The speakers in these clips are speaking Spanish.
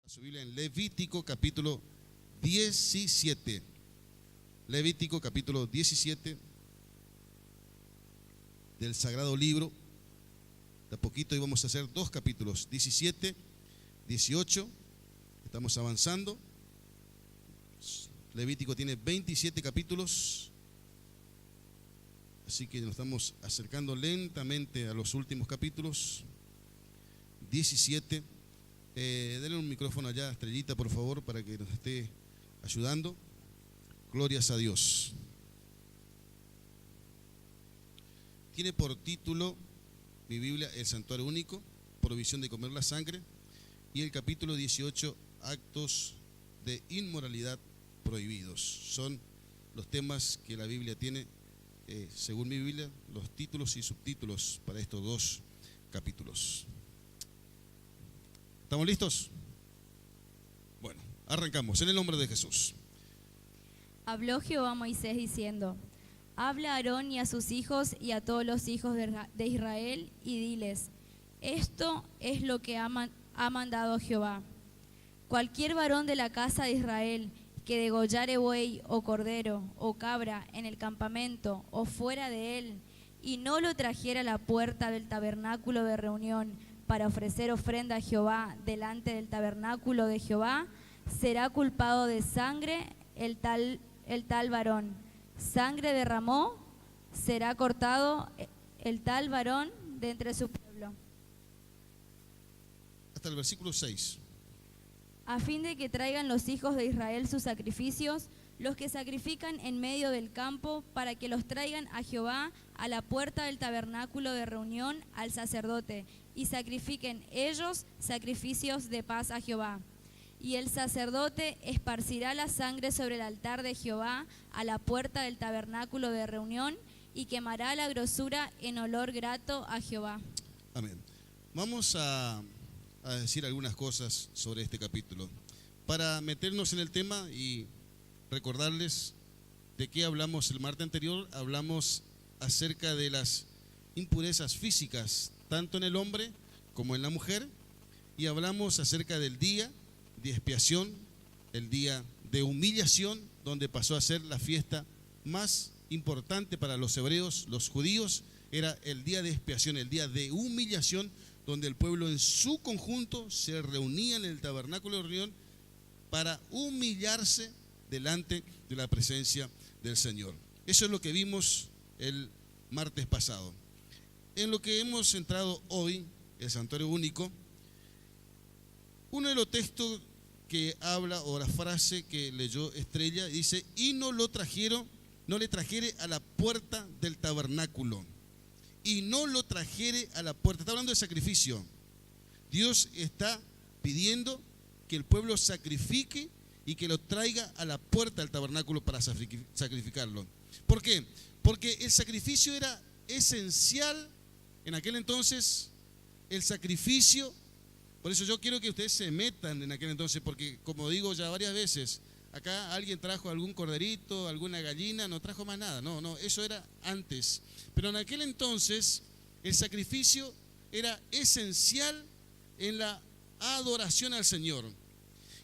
Su Biblia en Levítico capítulo 17. Levítico capítulo 17 del Sagrado Libro. De a poquito íbamos a hacer dos capítulos, 17, 18. Estamos avanzando. Levítico tiene 27 capítulos. Así que nos estamos acercando lentamente a los últimos capítulos. 17. Denle un micrófono allá a Estrellita, por favor, para que nos esté ayudando. Glorias a Dios. Tiene por título mi Biblia El Santuario Único, Provisión de comer la sangre, y el capítulo 18, Actos de inmoralidad prohibidos. Son los temas que la Biblia tiene, según mi Biblia, los títulos y subtítulos para estos dos capítulos. ¿Estamos listos? Bueno, arrancamos en el nombre de Jesús. Habló Jehová a Moisés diciendo: Habla a Aarón y a sus hijos y a todos los hijos de Israel y diles: Esto es lo que ha mandado Jehová. Cualquier varón de la casa de Israel que degollare buey o cordero o cabra en el campamento o fuera de él y no lo trajera a la puerta del tabernáculo de reunión para ofrecer ofrenda a Jehová delante del tabernáculo de Jehová, será culpado de sangre el tal varón. Sangre derramó, será cortado el tal varón de entre su pueblo. Hasta el versículo 6. A fin de que traigan los hijos de Israel sus sacrificios, los que sacrifican en medio del campo, para que los traigan a Jehová a la puerta del tabernáculo de reunión al sacerdote, y sacrifiquen ellos sacrificios de paz a Jehová. Y el sacerdote esparcirá la sangre sobre el altar de Jehová a la puerta del tabernáculo de reunión, y quemará la grosura en olor grato a Jehová. Amén. Vamos a decir algunas cosas sobre este capítulo. Para meternos en el tema y recordarles de qué hablamos el martes anterior, hablamos acerca de las impurezas físicas, tanto en el hombre como en la mujer, y hablamos acerca del día de expiación, el día de humillación, donde pasó a ser la fiesta más importante para los hebreos, los judíos. Era el día de expiación, el día de humillación, donde el pueblo en su conjunto se reunía en el tabernáculo de reunión para humillarse delante de la presencia del Señor. Eso es lo que vimos el martes pasado. En lo que hemos entrado hoy, el Santuario Único, uno de los textos que habla, o la frase que leyó Estrella, dice: y no le trajere a la puerta del tabernáculo. Y no lo trajere a la puerta. Está hablando de sacrificio. Dios está pidiendo que el pueblo sacrifique y que lo traiga a la puerta del tabernáculo para sacrificarlo. ¿Por qué? Porque el sacrificio era esencial en aquel entonces. El sacrificio, por eso yo quiero que ustedes se metan en aquel entonces, porque como digo ya varias veces, acá alguien trajo algún corderito, alguna gallina, no trajo más nada. No, eso era antes. Pero en aquel entonces el sacrificio era esencial en la adoración al Señor.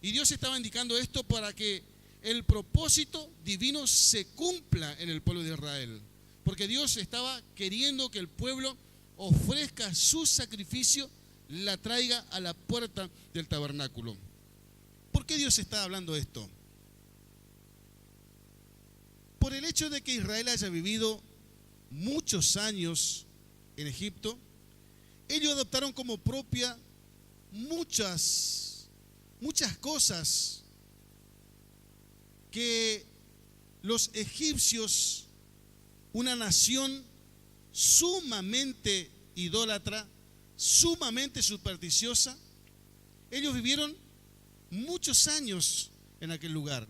Y Dios estaba indicando esto para que el propósito divino se cumpla en el pueblo de Israel. Porque Dios estaba queriendo que el pueblo ofrezca su sacrificio, la traiga a la puerta del tabernáculo. ¿Por qué Dios está hablando esto? Por el hecho de que Israel haya vivido muchos años en Egipto, ellos adoptaron como propia muchas cosas que los egipcios, una nación sumamente idólatra, sumamente supersticiosa, ellos vivieron muchos años en aquel lugar,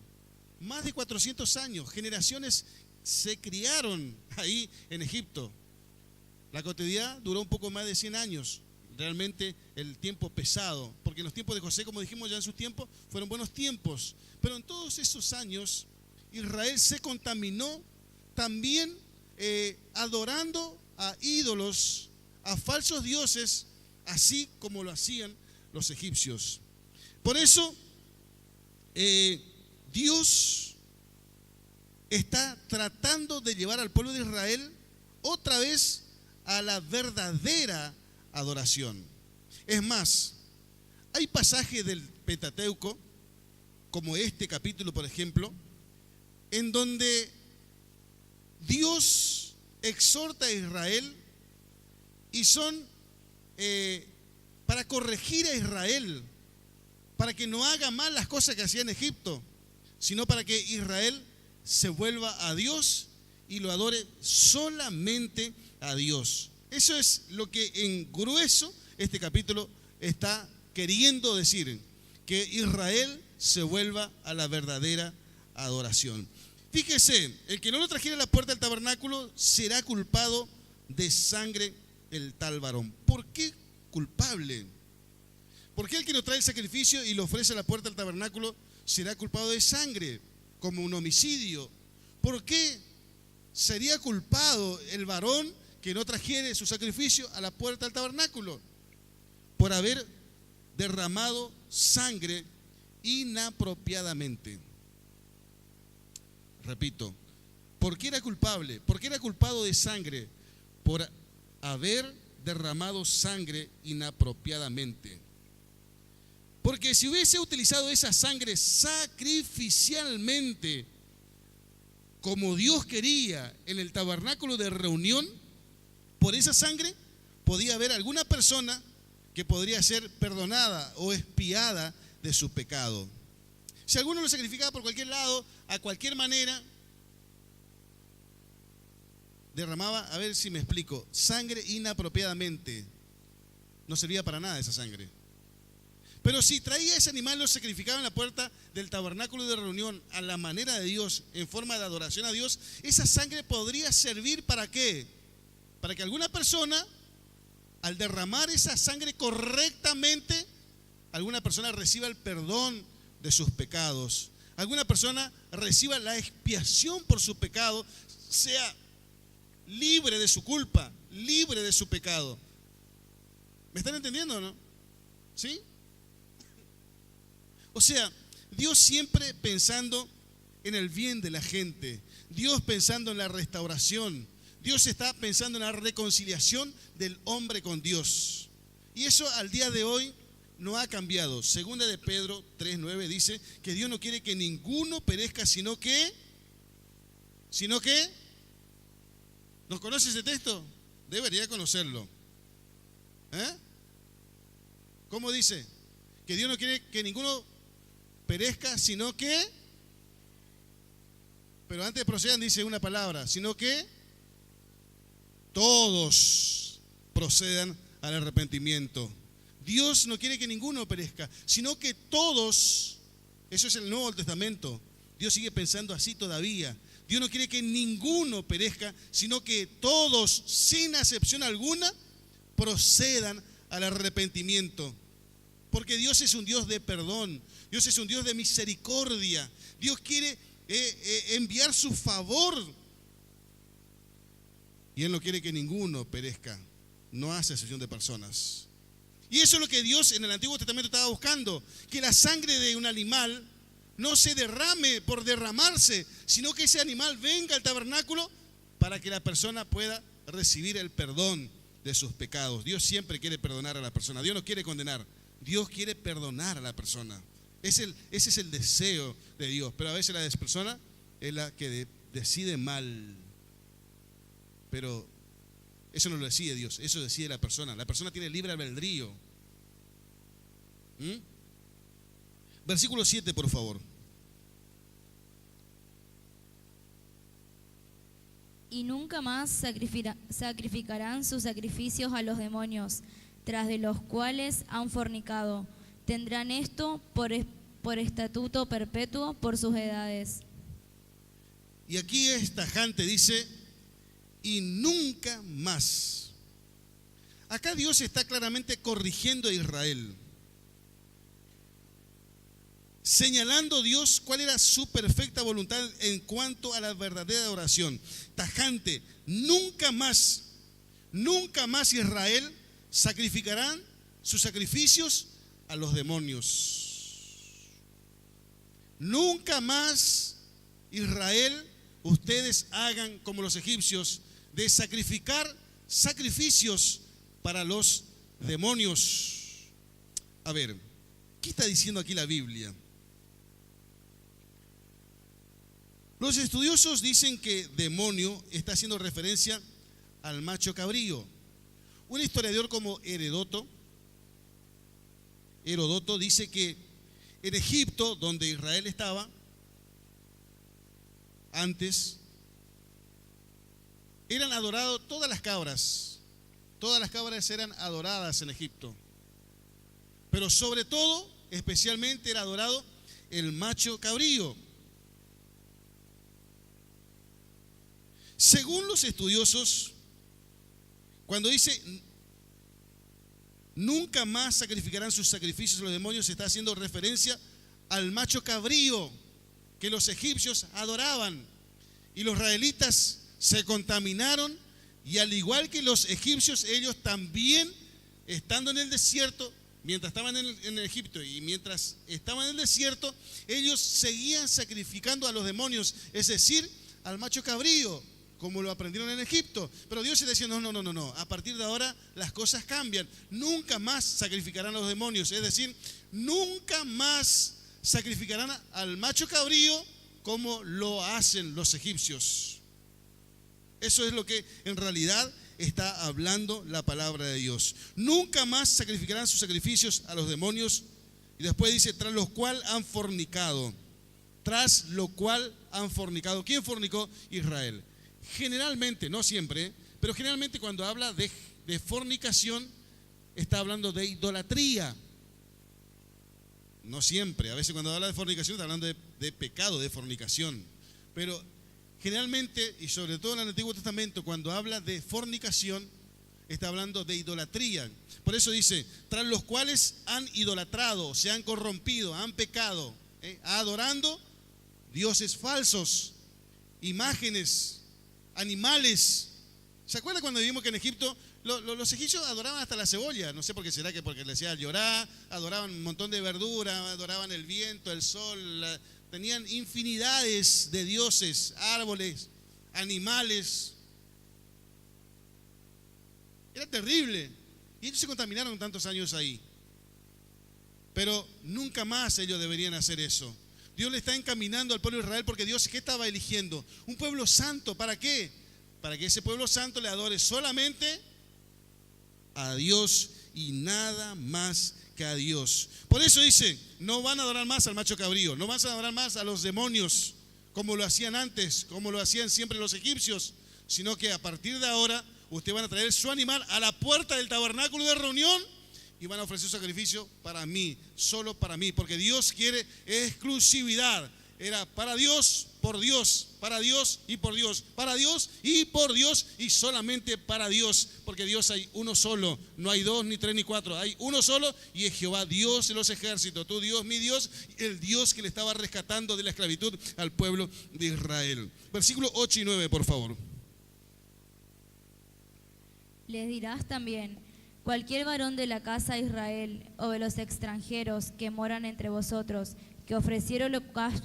más de 400 años, generaciones se criaron ahí en Egipto. La cautividad duró un poco más de 100 años, realmente el tiempo pesado, porque en los tiempos de José, como dijimos ya en sus tiempos, fueron buenos tiempos, pero en todos esos años Israel se contaminó también adorando a ídolos, a falsos dioses, así como lo hacían los egipcios. Por eso, Dios está tratando de llevar al pueblo de Israel otra vez a la verdadera adoración. Es más, hay pasajes del Pentateuco, como este capítulo, por ejemplo, en donde Dios exhorta a Israel y son para corregir a Israel, para que no haga mal las cosas que hacía en Egipto, sino para que Israel se vuelva a Dios y lo adore solamente a Dios. Eso es lo que en grueso este capítulo está queriendo decir, que Israel se vuelva a la verdadera adoración. Fíjese, el que no lo trajera a la puerta del tabernáculo será culpado de sangre el tal varón. ¿Por qué culpable? ¿Por qué el que no trae el sacrificio y lo ofrece a la puerta del tabernáculo será culpado de sangre, como un homicidio? ¿Por qué sería culpado el varón que no trajere su sacrificio a la puerta del tabernáculo? Por haber derramado sangre inapropiadamente. Repito, ¿por qué era culpable? ¿Por qué era culpado de sangre? Por haber derramado sangre inapropiadamente. Porque si hubiese utilizado esa sangre sacrificialmente, como Dios quería en el tabernáculo de reunión, por esa sangre podía haber alguna persona que podría ser perdonada o expiada de su pecado. Si alguno lo sacrificaba por cualquier lado, a cualquier manera, derramaba, a ver si me explico, sangre inapropiadamente, no servía para nada esa sangre. Pero si traía ese animal, lo sacrificaba en la puerta del tabernáculo de reunión a la manera de Dios, en forma de adoración a Dios, esa sangre podría servir ¿para qué? Para que alguna persona, al derramar esa sangre correctamente, alguna persona reciba el perdón de sus pecados, alguna persona reciba la expiación por su pecado, sea libre de su culpa, libre de su pecado. ¿Me están entendiendo o no? ¿Sí? O sea, Dios siempre pensando en el bien de la gente, Dios pensando en la restauración, Dios está pensando en la reconciliación del hombre con Dios. Y eso al día de hoy no ha cambiado. Segunda de Pedro 3:9 dice que Dios no quiere que ninguno perezca, sino que, ¿nos conoce ese texto? Debería conocerlo. ¿Cómo dice? Que Dios no quiere que ninguno perezca, sino que, pero antes procedan dice una palabra, sino que todos procedan al arrepentimiento. Dios no quiere que ninguno perezca, sino que todos, eso es el Nuevo Testamento, Dios sigue pensando así todavía. Dios no quiere que ninguno perezca, sino que todos, sin excepción alguna, procedan al arrepentimiento. Porque Dios es un Dios de perdón, Dios es un Dios de misericordia. Dios quiere enviar su favor. Y Él no quiere que ninguno perezca. No hace excepción de personas. Y eso es lo que Dios en el Antiguo Testamento estaba buscando. Que la sangre de un animal no se derrame por derramarse, sino que ese animal venga al tabernáculo para que la persona pueda recibir el perdón de sus pecados. Dios siempre quiere perdonar a la persona. Dios no quiere condenar. Dios quiere perdonar a la persona. Ese es el deseo de Dios. Pero a veces la persona es la que decide mal. Pero eso no lo decide Dios, eso decide la persona. La persona tiene libre albedrío. Versículo 7, por favor. Y nunca más sacrificarán sus sacrificios a los demonios, tras de los cuales han fornicado. Tendrán esto por estatuto perpetuo por sus edades. Y aquí es tajante, dice, y nunca más. Acá Dios está claramente corrigiendo a Israel, señalando Dios cuál era su perfecta voluntad en cuanto a la verdadera oración. Tajante, nunca más Israel sacrificarán sus sacrificios a los demonios. nunca más, Israel, ustedes hagan como los egipcios, de sacrificar sacrificios para los demonios. A ver, ¿qué está diciendo aquí la Biblia? Los estudiosos dicen que demonio está haciendo referencia al macho cabrío. Un historiador como Heródoto dice que en Egipto, donde Israel estaba antes, eran adorados todas las cabras eran adoradas en Egipto, pero sobre todo, especialmente era adorado el macho cabrío. Según los estudiosos, cuando dice nunca más sacrificarán sus sacrificios a los demonios, se está haciendo referencia al macho cabrío que los egipcios adoraban, y los israelitas se contaminaron, y al igual que los egipcios, ellos también, estando en el desierto, mientras estaban en Egipto y mientras estaban en el desierto, ellos seguían sacrificando a los demonios, es decir, al macho cabrío, como lo aprendieron en Egipto. Pero Dios está diciendo, no, a partir de ahora las cosas cambian. Nunca más sacrificarán a los demonios, es decir, nunca más sacrificarán al macho cabrío como lo hacen los egipcios. Eso es lo que en realidad está hablando la palabra de Dios. Nunca más sacrificarán sus sacrificios a los demonios. Y después dice, tras lo cual han fornicado. Tras lo cual han fornicado. ¿Quién fornicó? Israel. Generalmente, no siempre, pero generalmente cuando habla de fornicación, está hablando de idolatría. No siempre, a veces cuando habla de fornicación está hablando de pecado, de fornicación. Pero generalmente, y sobre todo en el Antiguo Testamento, cuando habla de fornicación, está hablando de idolatría. Por eso dice, tras los cuales han idolatrado, se han corrompido, han pecado, adorando dioses falsos, imágenes, animales. ¿Se acuerda cuando vimos que en Egipto los egipcios adoraban hasta la cebolla? No sé por qué será, que porque le decían llorar, adoraban un montón de verdura, adoraban el viento, el sol, tenían infinidades de dioses, árboles, animales. Era terrible. Y ellos se contaminaron tantos años ahí. Pero nunca más ellos deberían hacer eso. Dios le está encaminando al pueblo de Israel, porque Dios, ¿qué estaba eligiendo? Un pueblo santo. ¿Para qué? Para que ese pueblo santo le adore solamente a Dios y nada más que a Dios. Por eso dice, no van a adorar más al macho cabrío, no van a adorar más a los demonios como lo hacían antes, como lo hacían siempre los egipcios, sino que a partir de ahora ustedes van a traer su animal a la puerta del tabernáculo de reunión y van a ofrecer un sacrificio para mí, solo para mí, porque Dios quiere exclusividad. Era para Dios, por Dios, para Dios y por Dios, para Dios y por Dios y solamente para Dios, porque Dios hay uno solo, no hay dos, ni tres, ni cuatro, hay uno solo, y es Jehová, Dios de los ejércitos, tu Dios, mi Dios, el Dios que le estaba rescatando de la esclavitud al pueblo de Israel. Versículos 8 y 9, por favor. Les dirás también: cualquier varón de la casa de Israel o de los extranjeros que moran entre vosotros, que ofreciera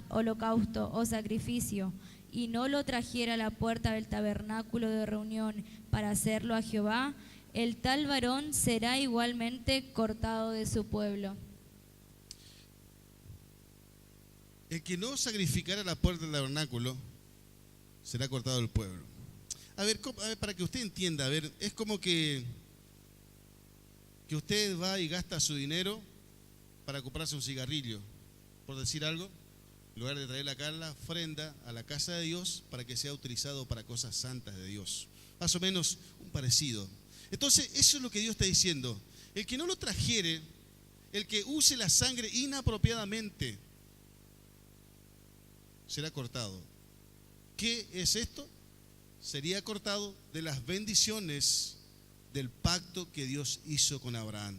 holocausto o sacrificio y no lo trajera a la puerta del tabernáculo de reunión para hacerlo a Jehová, el tal varón será igualmente cortado de su pueblo. El que no sacrificara a la puerta del tabernáculo será cortado del pueblo. A ver, para que usted entienda, a ver, es como que usted va y gasta su dinero para comprarse un cigarrillo, por decir algo, en lugar de traer la ofrenda a la casa de Dios para que sea utilizado para cosas santas de Dios. Más o menos un parecido. Entonces, eso es lo que Dios está diciendo. El que no lo trajere, el que use la sangre inapropiadamente, será cortado. ¿Qué es esto? Sería cortado de las bendiciones del pacto que Dios hizo con Abraham.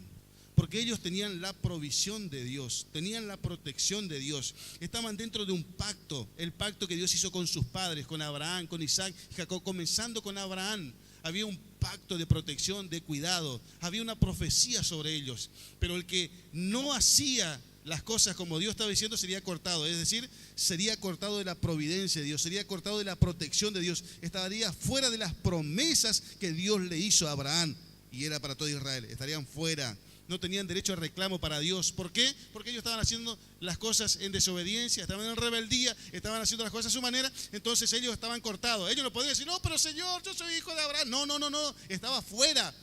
Porque ellos tenían la provisión de Dios, tenían la protección de Dios, estaban dentro de un pacto, el pacto que Dios hizo con sus padres, con Abraham, con Isaac y Jacob. Comenzando con Abraham, había un pacto de protección, de cuidado, había una profecía sobre ellos. Pero el que no hacía las cosas como Dios estaba diciendo, sería cortado. Es decir, sería cortado de la providencia de Dios, sería cortado de la protección de Dios. Estaría fuera de las promesas que Dios le hizo a Abraham y era para todo Israel. Estarían fuera. No tenían derecho a reclamo para Dios. ¿Por qué? Porque ellos estaban haciendo las cosas en desobediencia, estaban en rebeldía, estaban haciendo las cosas a su manera, entonces ellos estaban cortados. Ellos no podían decir, no, pero Señor, yo soy hijo de Abraham. No, estaba fuera,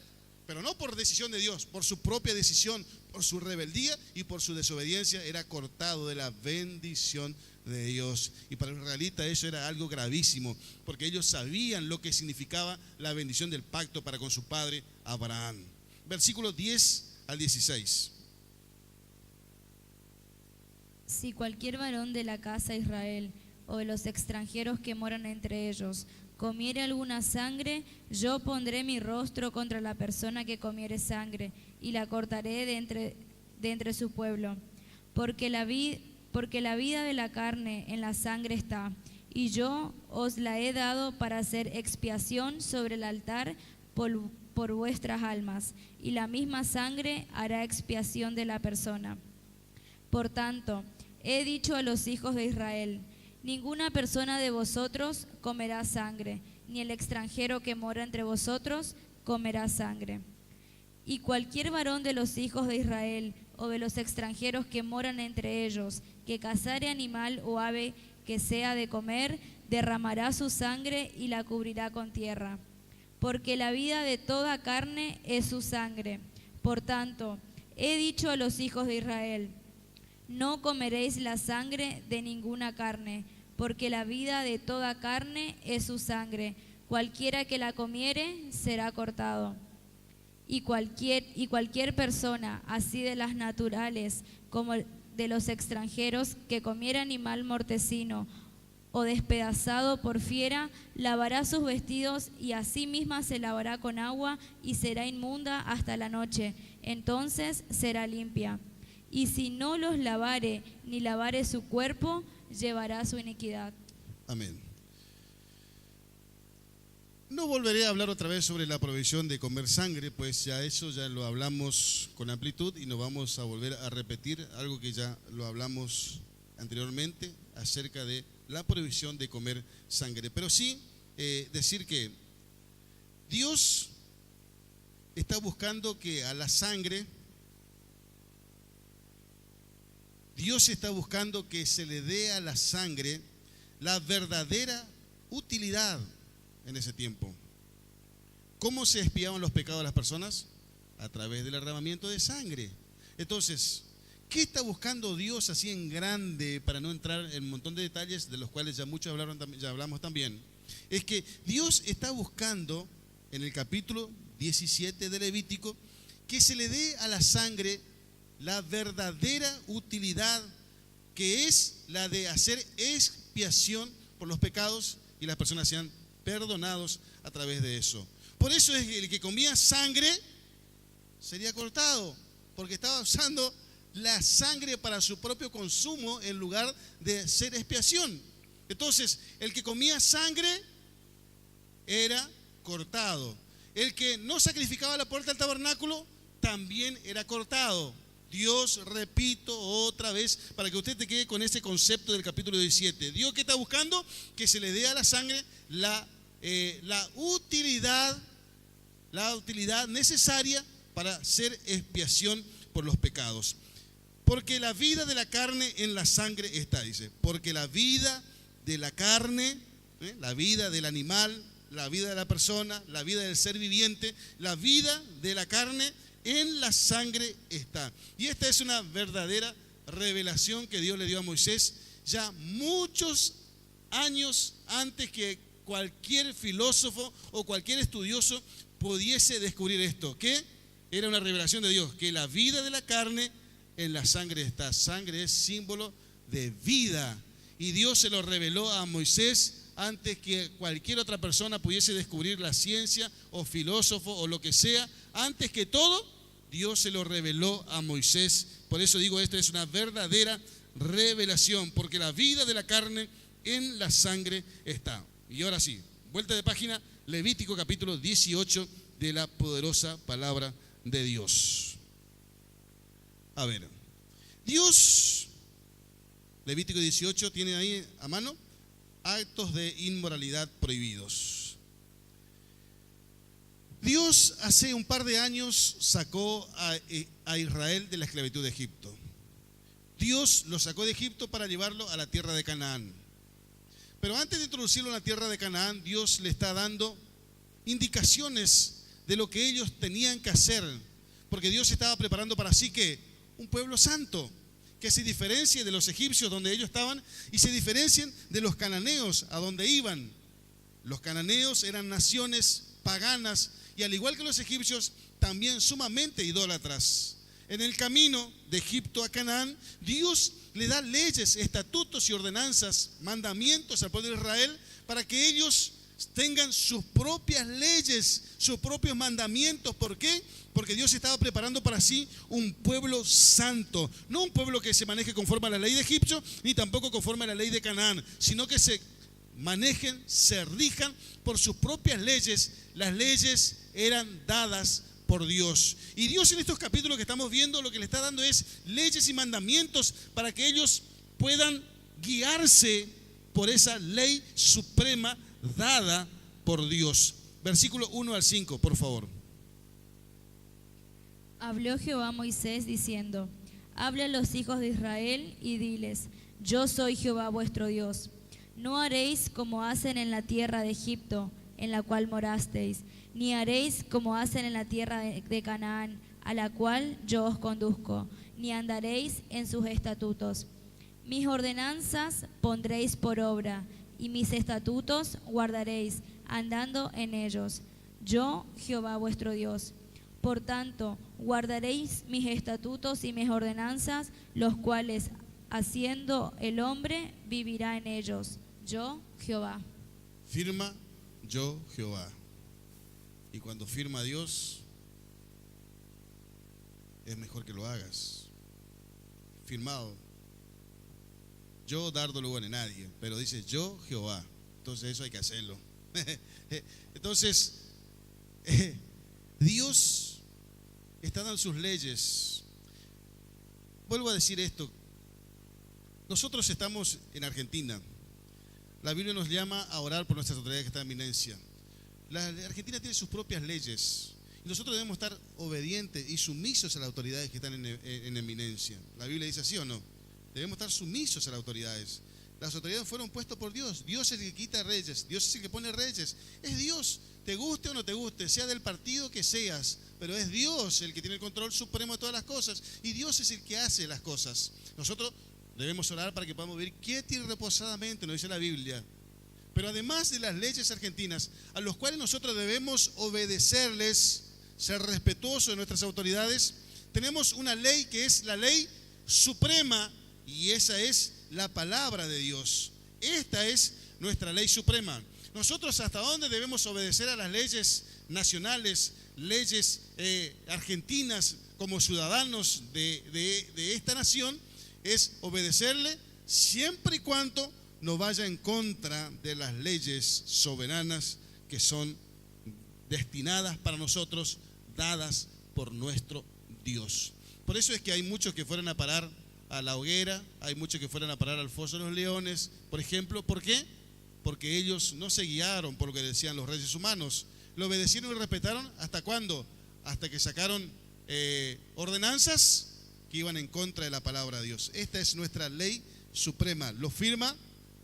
pero no por decisión de Dios, por su propia decisión, por su rebeldía y por su desobediencia, era cortado de la bendición de Dios. Y para los israelitas eso era algo gravísimo, porque ellos sabían lo que significaba la bendición del pacto para con su padre Abraham. Versículos 10 al 16. Si cualquier varón de la casa de Israel o de los extranjeros que moran entre ellos comiere alguna sangre, yo pondré mi rostro contra la persona que comiere sangre y la cortaré de entre su pueblo. Porque la vida de la carne en la sangre está, y yo os la he dado para hacer expiación sobre el altar por vuestras almas, y la misma sangre hará expiación de la persona. Por tanto, he dicho a los hijos de Israel: ninguna persona de vosotros comerá sangre, ni el extranjero que mora entre vosotros comerá sangre. Y cualquier varón de los hijos de Israel o de los extranjeros que moran entre ellos, que cazare animal o ave que sea de comer, derramará su sangre y la cubrirá con tierra. Porque la vida de toda carne es su sangre. Por tanto, he dicho a los hijos de Israel: no comeréis la sangre de ninguna carne, porque la vida de toda carne es su sangre. Cualquiera que la comiere será cortado. Y cualquier persona, así de las naturales como de los extranjeros, que comiera animal mortecino o despedazado por fiera, lavará sus vestidos y a sí misma se lavará con agua y será inmunda hasta la noche. Entonces será limpia. Y si no los lavare ni lavare su cuerpo, llevará su iniquidad. Amén. No volveré a hablar otra vez sobre la prohibición de comer sangre, pues ya eso ya lo hablamos con amplitud y no vamos a volver a repetir algo que ya lo hablamos anteriormente acerca de la prohibición de comer sangre. Pero sí decir que Dios está buscando que a la sangre, Dios está buscando que se le dé a la sangre la verdadera utilidad en ese tiempo. ¿Cómo se expiaban los pecados de las personas? A través del derramamiento de sangre. Entonces, ¿qué está buscando Dios así en grande, para no entrar en un montón de detalles de los cuales ya muchos ya hablamos también? Es que Dios está buscando en el capítulo 17 de Levítico que se le dé a la sangre la verdadera utilidad, que es la de hacer expiación por los pecados y las personas sean perdonados a través de eso. Por eso es que el que comía sangre sería cortado, porque estaba usando la sangre para su propio consumo en lugar de hacer expiación. Entonces, el que comía sangre era cortado. El que no sacrificaba a la puerta del tabernáculo también era cortado. Dios, repito otra vez, para que usted te quede con ese concepto del capítulo 17. Dios, ¿qué está buscando? Que se le dé a la sangre la utilidad necesaria para hacer expiación por los pecados. Porque la vida de la carne en la sangre está, dice. Porque la vida de la carne, la vida del animal, la vida de la persona, la vida del ser viviente, la vida de la carne en la sangre está. Y esta es una verdadera revelación que Dios le dio a Moisés ya muchos años antes que cualquier filósofo o cualquier estudioso pudiese descubrir esto, que era una revelación de Dios, que la vida de la carne en la sangre está. Sangre es símbolo de vida, y Dios se lo reveló a Moisés antes que cualquier otra persona pudiese descubrir la ciencia o filósofo o lo que sea. Antes que todo, Dios se lo reveló a Moisés. Por eso digo, esta es una verdadera revelación, porque la vida de la carne en la sangre está. Y ahora sí, vuelta de página, Levítico capítulo 18 de la poderosa palabra de Dios. A ver, Dios, Levítico 18, tiene ahí a mano, actos de inmoralidad prohibidos. Dios hace un par de años sacó a Israel de la esclavitud de Egipto. Dios lo sacó de Egipto para llevarlo a la tierra de Canaán. Pero antes de introducirlo en la tierra de Canaán, Dios le está dando indicaciones de lo que ellos tenían que hacer, porque Dios estaba preparando para sí que un pueblo santo, que se diferencie de los egipcios donde ellos estaban y se diferencien de los cananeos a donde iban. Los cananeos eran naciones paganas y al igual que los egipcios, también sumamente idólatras. En el camino de Egipto a Canaán, Dios le da leyes, estatutos y ordenanzas, mandamientos al pueblo de Israel para que ellos tengan sus propias leyes, sus propios mandamientos. ¿Por qué? Porque Dios estaba preparando para sí un pueblo santo, no un pueblo que se maneje conforme a la ley de Egipto, ni tampoco conforme a la ley de Canaán, sino que se manejen, se rijan por sus propias leyes. Las leyes eran dadas por Dios. Y Dios en estos capítulos que estamos viendo lo que le está dando es leyes y mandamientos para que ellos puedan guiarse por esa ley suprema dada por Dios. Versículo 1 al 5, por favor. Habló Jehová a Moisés diciendo: habla a los hijos de Israel y diles: yo soy Jehová vuestro Dios. No haréis como hacen en la tierra de Egipto, en la cual morasteis, ni haréis como hacen en la tierra de Canaán, a la cual yo os conduzco, ni andaréis en sus estatutos. Mis ordenanzas pondréis por obra, y mis estatutos guardaréis, andando en ellos. Yo, Jehová vuestro Dios. Por tanto, guardaréis mis estatutos y mis ordenanzas, los cuales, haciendo el hombre, vivirá en ellos. Yo, Jehová. Firma, yo, Jehová. Y cuando firma Dios, es mejor que lo hagas. Firmado. Yo, dardo lugar a nadie, pero dice yo, Jehová. Entonces eso hay que hacerlo. Entonces, Dios está dando sus leyes. Vuelvo a decir esto. Nosotros estamos en Argentina. La Biblia nos llama a orar por nuestras autoridades que están en eminencia. La Argentina tiene sus propias leyes y nosotros debemos estar obedientes y sumisos a las autoridades que están en eminencia. La Biblia dice así o no. Debemos estar sumisos a las autoridades. Las autoridades fueron puestas por Dios. Dios es el que quita reyes. Dios es el que pone reyes. Es Dios, te guste o no te guste, sea del partido que seas, pero es Dios el que tiene el control supremo de todas las cosas y Dios es el que hace las cosas. Nosotros debemos orar para que podamos vivir quieta y reposadamente, nos dice la Biblia. Pero además de las leyes argentinas, a los cuales nosotros debemos obedecerles, ser respetuosos de nuestras autoridades, tenemos una ley que es la ley suprema y esa es la palabra de Dios. Esta es nuestra ley suprema. Nosotros hasta dónde debemos obedecer a las leyes nacionales, leyes argentinas como ciudadanos de esta nación, es obedecerle siempre y cuando no vaya en contra de las leyes soberanas que son destinadas para nosotros, dadas por nuestro Dios. Por eso es que hay muchos que fueron a parar a la hoguera, hay muchos que fueron a parar al foso de los leones, por ejemplo. ¿Por qué? Porque ellos no se guiaron por lo que decían los reyes humanos, lo obedecieron y respetaron. ¿Hasta cuándo? Hasta que sacaron ordenanzas que iban en contra de la palabra de Dios. Esta es nuestra ley suprema, lo firma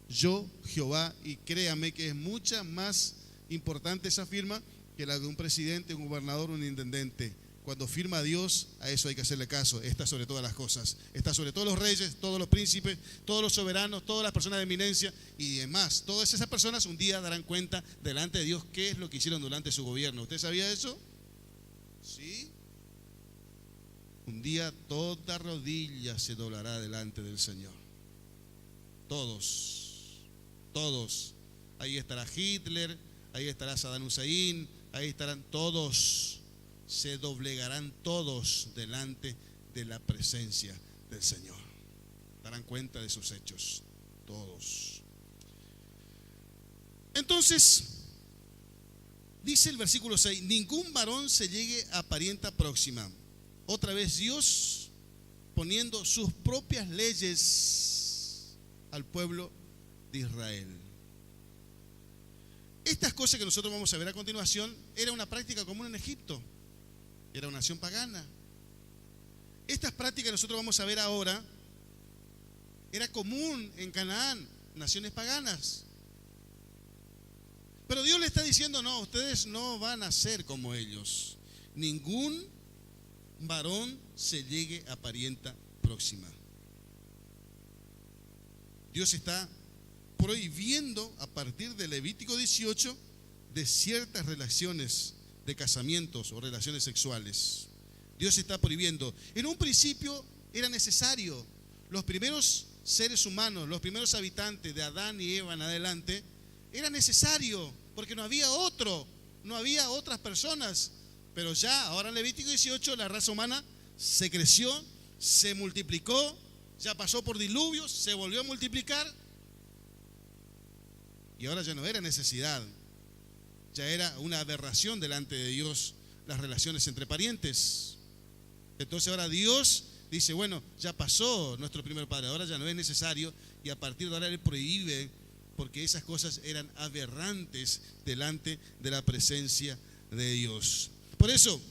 yo, Jehová, y créame que es mucha más importante esa firma que la de un presidente, un gobernador, un intendente. Cuando firma Dios, a eso hay que hacerle caso. Está sobre todas las cosas, está sobre todos los reyes, todos los príncipes, todos los soberanos, todas las personas de eminencia y demás. Todas esas personas un día darán cuenta delante de Dios qué es lo que hicieron durante su gobierno. ¿Usted sabía eso? Sí. Un día toda rodilla se doblará delante del Señor. Todos. Ahí estará Hitler, ahí estará Saddam Hussein, ahí estarán todos. Se doblegarán todos delante de la presencia del Señor. Darán cuenta de sus hechos, todos. Entonces, dice el versículo 6, ningún varón se llegue a parienta próxima. Otra vez Dios poniendo sus propias leyes al pueblo de Israel. Estas cosas que nosotros vamos a ver a continuación era una práctica común en Egipto, era una nación pagana. Estas prácticas que nosotros vamos a ver ahora era común en Canaán, naciones paganas. Pero Dios le está diciendo, no, ustedes no van a ser como ellos. Ningún varón se llegue a parienta próxima. Dios está prohibiendo a partir de Levítico 18 de ciertas relaciones de casamientos o relaciones sexuales. Dios está prohibiendo. En un principio era necesario. Los primeros seres humanos, los primeros habitantes de Adán y Eva en adelante, era necesario porque no había otras personas. Pero ya, ahora en Levítico 18, la raza humana se creció, se multiplicó, ya pasó por diluvios, se volvió a multiplicar. Y ahora ya no era necesidad, ya era una aberración delante de Dios las relaciones entre parientes. Entonces ahora Dios dice, bueno, ya pasó nuestro primer padre, ahora ya no es necesario, y a partir de ahora Él prohíbe, porque esas cosas eran aberrantes delante de la presencia de Dios. Por eso,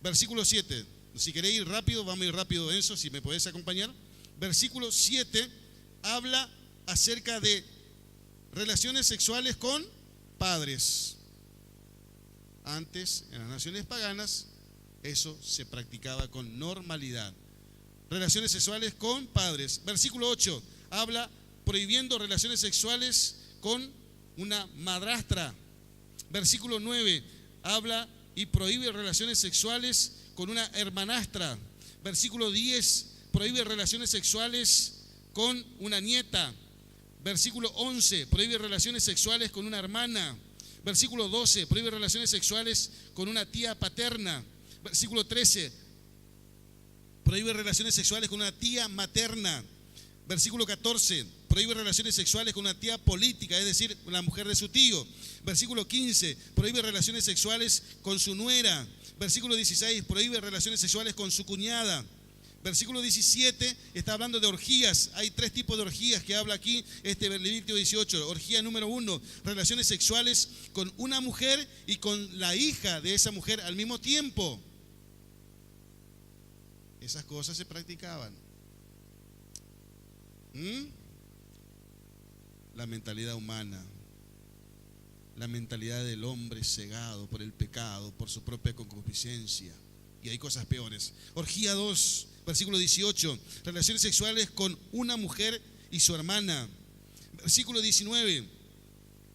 versículo 7, si queréis ir rápido, vamos a ir rápido, Enzo, si me podés acompañar. Versículo 7 habla acerca de relaciones sexuales con padres. Antes, en las naciones paganas, eso se practicaba con normalidad. Relaciones sexuales con padres. Versículo 8 habla prohibiendo relaciones sexuales con una madrastra. Versículo 9 habla y prohíbe relaciones sexuales con una hermanastra. Versículo 10 prohíbe relaciones sexuales con una nieta. Versículo 11 prohíbe relaciones sexuales con una hermana. Versículo 12 prohíbe relaciones sexuales con una tía paterna. Versículo 13 prohíbe relaciones sexuales con una tía materna. Versículo 14 prohíbe relaciones sexuales con una tía política, es decir, la mujer de su tío. Versículo 15 prohíbe relaciones sexuales con su nuera. Versículo 16 prohíbe relaciones sexuales con su cuñada. Versículo 17 está hablando de orgías. Hay 3 tipos de orgías que habla aquí Levítico 18. Orgía número 1, relaciones sexuales con una mujer y con la hija de esa mujer al mismo tiempo. Esas cosas se practicaban. La mentalidad humana, la mentalidad del hombre cegado por el pecado, por su propia concupiscencia. Y hay cosas peores. Orgía 2, versículo 18, relaciones sexuales con una mujer y su hermana. Versículo 19,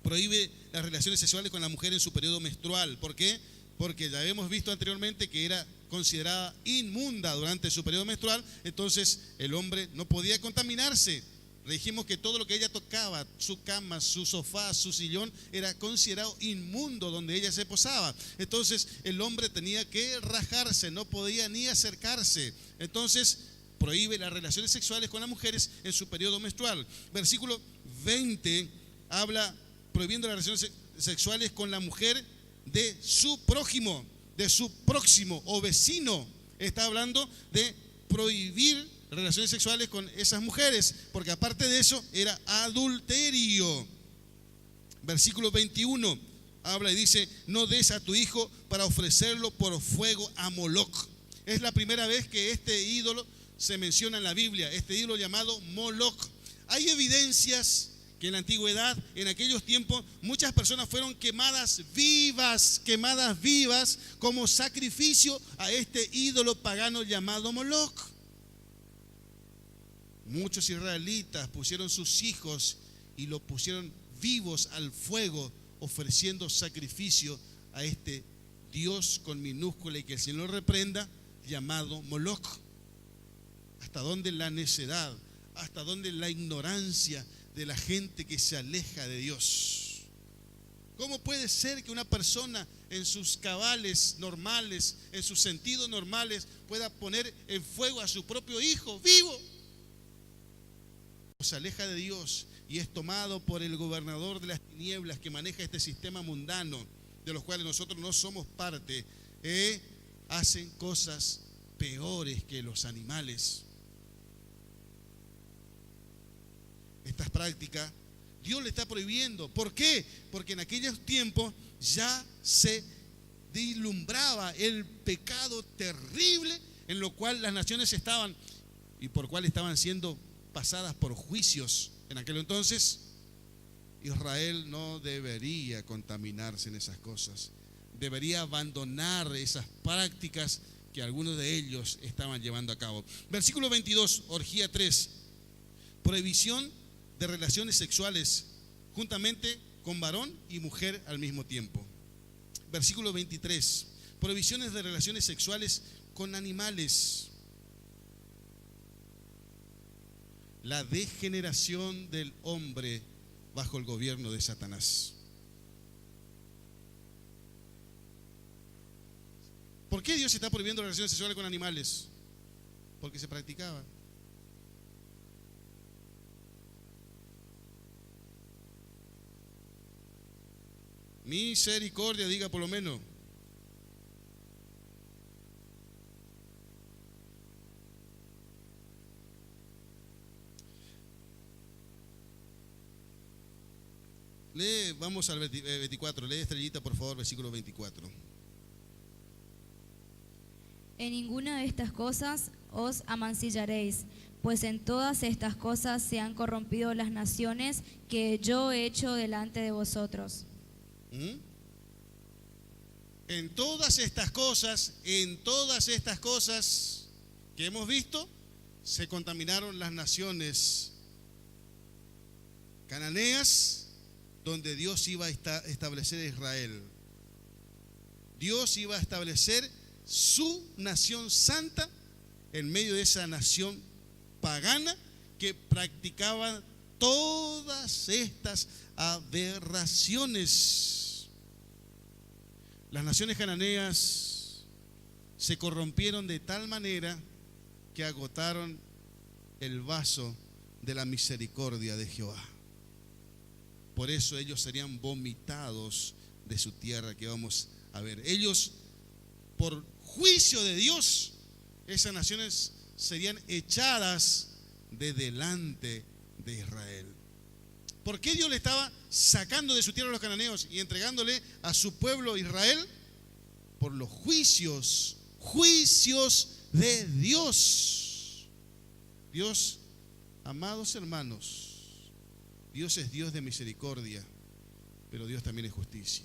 prohíbe las relaciones sexuales con la mujer en su periodo menstrual. ¿Por qué? Porque ya hemos visto anteriormente que era considerada inmunda durante su periodo menstrual, entonces el hombre no podía contaminarse. Le dijimos que todo lo que ella tocaba, su cama, su sofá, su sillón, era considerado inmundo donde ella se posaba. Entonces el hombre tenía que rajarse, no podía ni acercarse. Entonces prohíbe las relaciones sexuales con las mujeres en su periodo menstrual. Versículo 20 habla prohibiendo las relaciones sexuales con la mujer de su prójimo, de su próximo o vecino. Está hablando de prohibir relaciones sexuales con esas mujeres, porque aparte de eso era adulterio. Versículo 21 habla y dice: no des a tu hijo para ofrecerlo por fuego a Moloc. Es la primera vez que este ídolo se menciona en la Biblia, este ídolo llamado Moloc. Hay evidencias que en la antigüedad, en aquellos tiempos, muchas personas fueron quemadas vivas como sacrificio a este ídolo pagano llamado Moloc. Muchos israelitas pusieron sus hijos y lo pusieron vivos al fuego, ofreciendo sacrificio a este Dios con minúscula y que el Señor lo reprenda, llamado Moloc. ¿Hasta dónde la necedad? ¿Hasta dónde la ignorancia de la gente que se aleja de Dios? ¿Cómo puede ser que una persona en sus cabales normales, en sus sentidos normales, pueda poner en fuego a su propio hijo vivo? Se aleja de Dios y es tomado por el gobernador de las tinieblas que maneja este sistema mundano, de los cuales nosotros no somos parte. Hacen cosas peores que los animales. práctica, Dios le está prohibiendo. ¿Por qué? Porque en aquellos tiempos ya se vislumbraba el pecado terrible en lo cual las naciones estaban y por cual estaban siendo pasadas por juicios. En aquel entonces Israel no debería contaminarse en esas cosas, debería abandonar esas prácticas que algunos de ellos estaban llevando a cabo. Versículo 22, orgía 3, prohibición de relaciones sexuales juntamente con varón y mujer al mismo tiempo. Versículo 23, prohibiciones de relaciones sexuales con animales. La degeneración del hombre bajo el gobierno de Satanás. ¿Por qué Dios está prohibiendo relaciones sexuales con animales? Porque se practicaba. Misericordia, diga por lo menos. Lee, vamos al 24, lee Estrellita por favor, versículo 24. En ninguna de estas cosas os amancillaréis, pues en todas estas cosas se han corrompido las naciones que yo he hecho delante de vosotros. En todas estas cosas que hemos visto, se contaminaron las naciones cananeas, donde Dios iba a establecer a Israel. Dios iba a establecer su nación santa en medio de esa nación pagana que practicaba todas estas aberraciones. Las naciones cananeas se corrompieron de tal manera que agotaron el vaso de la misericordia de Jehová. Por eso ellos serían vomitados de su tierra, que vamos a ver. Ellos, por juicio de Dios, esas naciones serían echadas de delante de Israel. ¿Por qué Dios le estaba sacando de su tierra a los cananeos y entregándole a su pueblo Israel? Por los juicios de Dios. Dios, amados hermanos, Dios es Dios de misericordia, pero Dios también es justicia.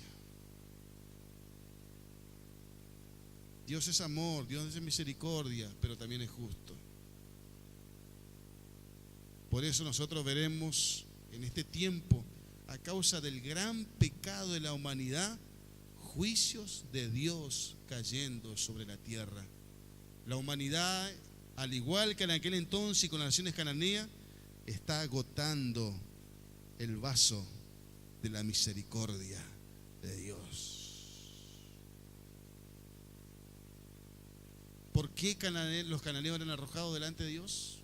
Dios es amor, Dios es misericordia, pero también es justo. Por eso nosotros veremos en este tiempo, a causa del gran pecado de la humanidad, juicios de Dios cayendo sobre la tierra. La humanidad, al igual que en aquel entonces y con las naciones cananeas, está agotando el vaso de la misericordia de Dios. ¿Por qué los cananeos eran arrojados delante de Dios?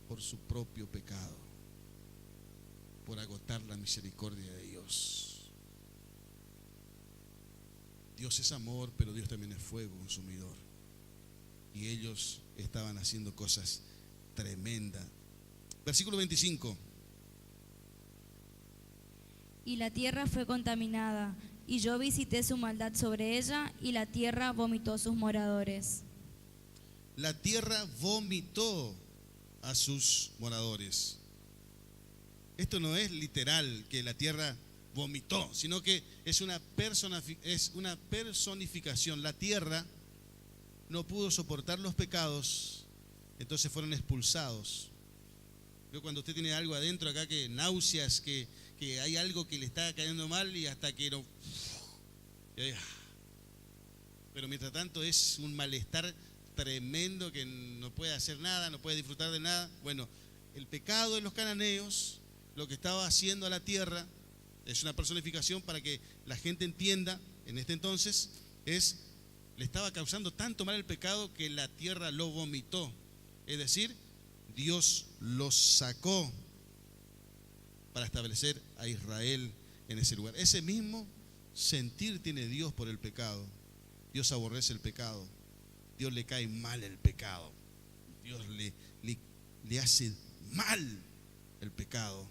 Por su propio pecado, por agotar la misericordia de Dios. Dios es amor, pero Dios también es fuego consumidor. Y ellos estaban haciendo cosas tremendas. Versículo 25. Y la tierra fue contaminada, y yo visité su maldad sobre ella, y la tierra vomitó sus moradores. La tierra vomitó a sus moradores. Esto no es literal que la tierra vomitó, sino que es una personificación. La tierra no pudo soportar los pecados, entonces fueron expulsados. Pero cuando usted tiene algo adentro acá, que náuseas, que hay algo que le está cayendo mal y hasta que no... Pero mientras tanto es un malestar tremendo que no puede hacer nada, no puede disfrutar de nada. Bueno, el pecado de los cananeos, lo que estaba haciendo a la tierra, es una personificación para que la gente entienda, en este entonces, le estaba causando tanto mal el pecado que la tierra lo vomitó. Es decir, Dios los sacó para establecer a Israel en ese lugar. Ese mismo sentir tiene Dios por el pecado. Dios aborrece el pecado. Dios le cae mal el pecado. Dios le hace mal el pecado.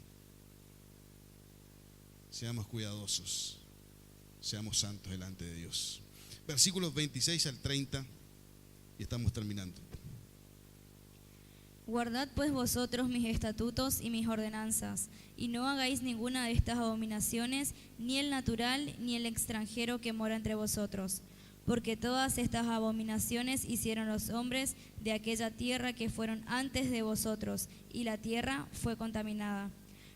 Seamos cuidadosos, seamos santos delante de Dios. Versículos 26 al 30 y estamos terminando. Guardad pues vosotros mis estatutos y mis ordenanzas, y no hagáis ninguna de estas abominaciones, ni el natural, ni el extranjero que mora entre vosotros. Porque todas estas abominaciones hicieron los hombres de aquella tierra que fueron antes de vosotros, y la tierra fue contaminada.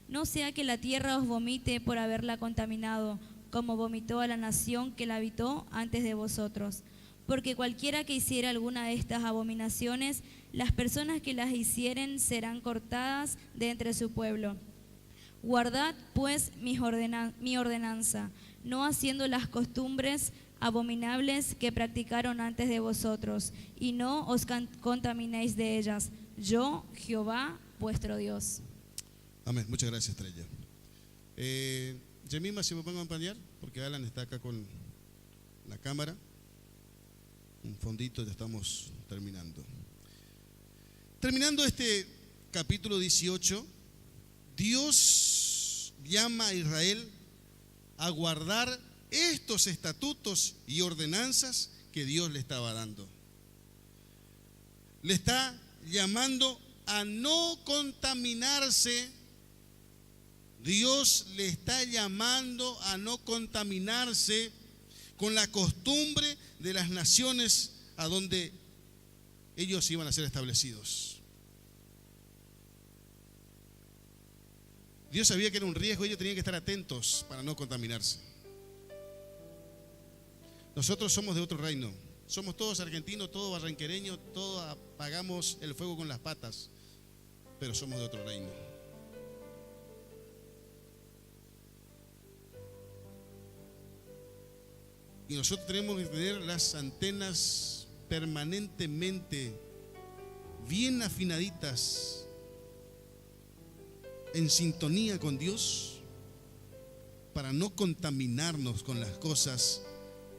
No sea que la tierra os vomite por haberla contaminado, como vomitó a la nación que la habitó antes de vosotros. Porque cualquiera que hiciera alguna de estas abominaciones, las personas que las hicieren serán cortadas de entre su pueblo. Guardad pues mi ordenanza, no haciendo las costumbres abominables que practicaron antes de vosotros, y no os contaminéis de ellas. Yo, Jehová, vuestro Dios. Amén. Muchas gracias, Estrella. Yemima, si me pongo a acompañar, porque Alan está acá con la cámara. Un fondito, ya estamos terminando. Terminando este capítulo 18, Dios llama a Israel a guardar estos estatutos y ordenanzas que Dios le estaba dando. Le está llamando a no contaminarse. Dios le está llamando a no contaminarse con la costumbre de las naciones a donde ellos iban a ser establecidos. Dios sabía que era un riesgo, ellos tenían que estar atentos para no contaminarse. Nosotros somos de otro reino, somos todos argentinos, todos barranquereños, todos apagamos el fuego con las patas, pero somos de otro reino. Y nosotros tenemos que tener las antenas permanentemente bien afinaditas, en sintonía con Dios, para no contaminarnos con las cosas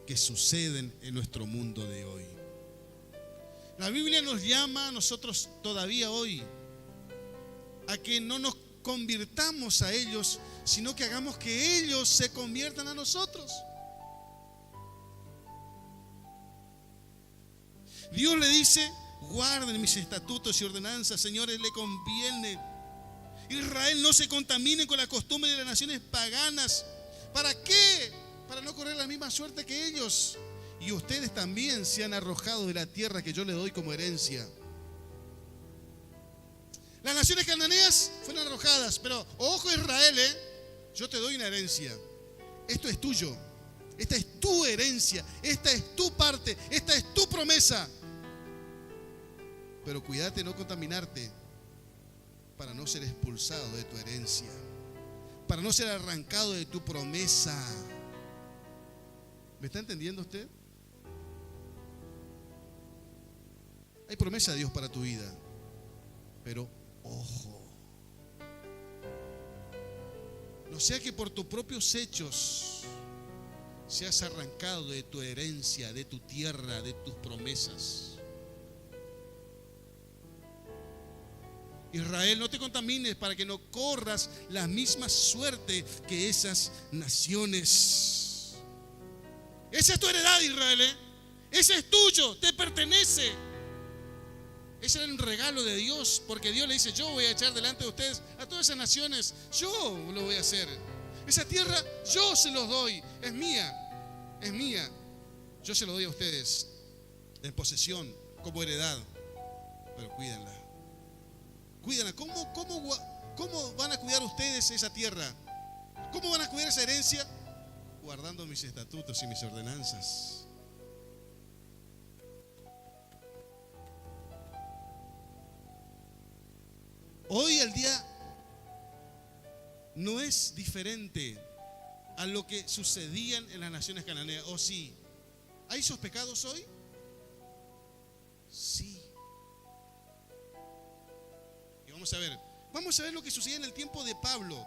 que suceden en nuestro mundo de hoy. La Biblia nos llama a nosotros todavía hoy a que no nos convirtamos a ellos, sino que hagamos que ellos se conviertan a nosotros. Dios le dice: guarden mis estatutos y ordenanzas. Señores, le conviene. Israel no se contamine con la costumbre de las naciones paganas. ¿Para qué? Para no correr la misma suerte que ellos. Y ustedes también se han arrojado de la tierra que yo les doy como herencia. Las naciones cananeas fueron arrojadas, pero ojo Israel, yo te doy una herencia. Esto es tuyo. Esta es tu herencia. Esta es tu parte. Esta es tu promesa. Pero cuídate de no contaminarte para no ser expulsado de tu herencia, para no ser arrancado de tu promesa. ¿Me está entendiendo usted? Hay promesa de Dios para tu vida, pero ojo, no sea que por tus propios hechos seas arrancado de tu herencia, de tu tierra, de tus promesas. Israel, no te contamines para que no corras la misma suerte que esas naciones. Esa es tu heredad, Israel, ese es tuyo, te pertenece. Ese era un regalo de Dios, porque Dios le dice: yo voy a echar delante de ustedes a todas esas naciones, yo lo voy a hacer. Esa tierra yo se los doy, es mía, es mía. Yo se lo doy a ustedes en posesión, como heredad, pero cuídenla. Cuídenla. ¿Cómo van a cuidar ustedes esa tierra? ¿Cómo van a cuidar esa herencia? Guardando mis estatutos y mis ordenanzas. Hoy el día no es diferente a lo que sucedían en las naciones cananeas. ¿O sí? ¿Hay esos pecados hoy? Sí. Vamos a ver lo que sucedía en el tiempo de Pablo.